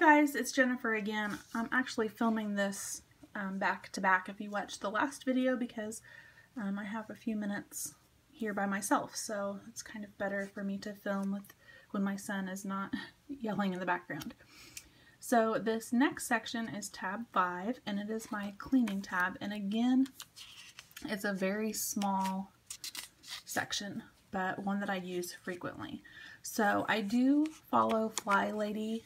guys, it's Jennifer again. I'm actually filming this back to back if you watched the last video because I have a few minutes here by myself, so it's kind of better for me to film when my son is not yelling in the background. So this next section is tab 5, and it is my cleaning tab, and again it's a very small section, but one that I use frequently. So I do follow Fly Lady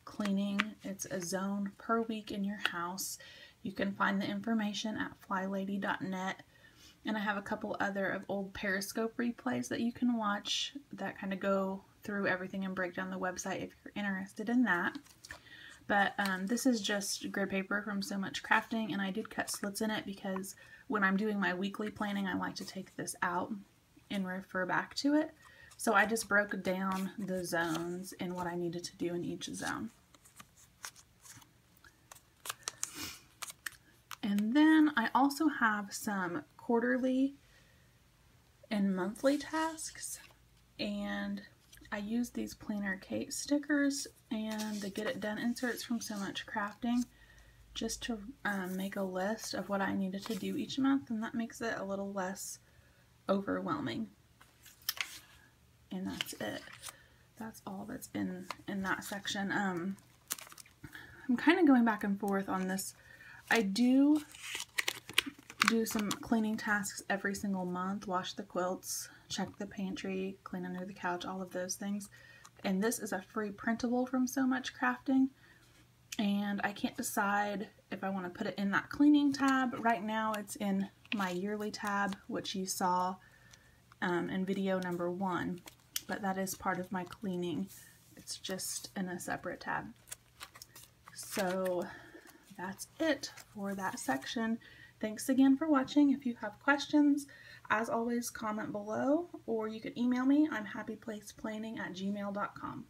Cleaning. It's a zone per week in your house. You can find the information at flylady.net, and I have a couple other of old Periscope replays that you can watch that kind of go through everything and break down the website if you're interested in that. But this is just grid paper from So Much Crafting, and I did cut slits in it because when I'm doing my weekly planning, I like to take this out and refer back to it. So I just broke down the zones and what I needed to do in each zone. And then I also have some quarterly and monthly tasks, and I use these Planner Kate stickers and the Get It Done inserts from So Much Crafting just to make a list of what I needed to do each month, and that makes it a little less overwhelming. And that's it. That's all that's in that section. I'm kind of going back and forth on this. I do some cleaning tasks every single month, wash the quilts, check the pantry, clean under the couch, all of those things. And this is a free printable from So Much Crafting, and I can't decide if I want to put it in that cleaning tab. Right now it's in my yearly tab, which you saw in video number 1, but that is part of my cleaning. It's just in a separate tab. So that's it for that section. Thanks again for watching. If you have questions, as always, comment below, or you can email me. I'm happyplaceplanning@gmail.com.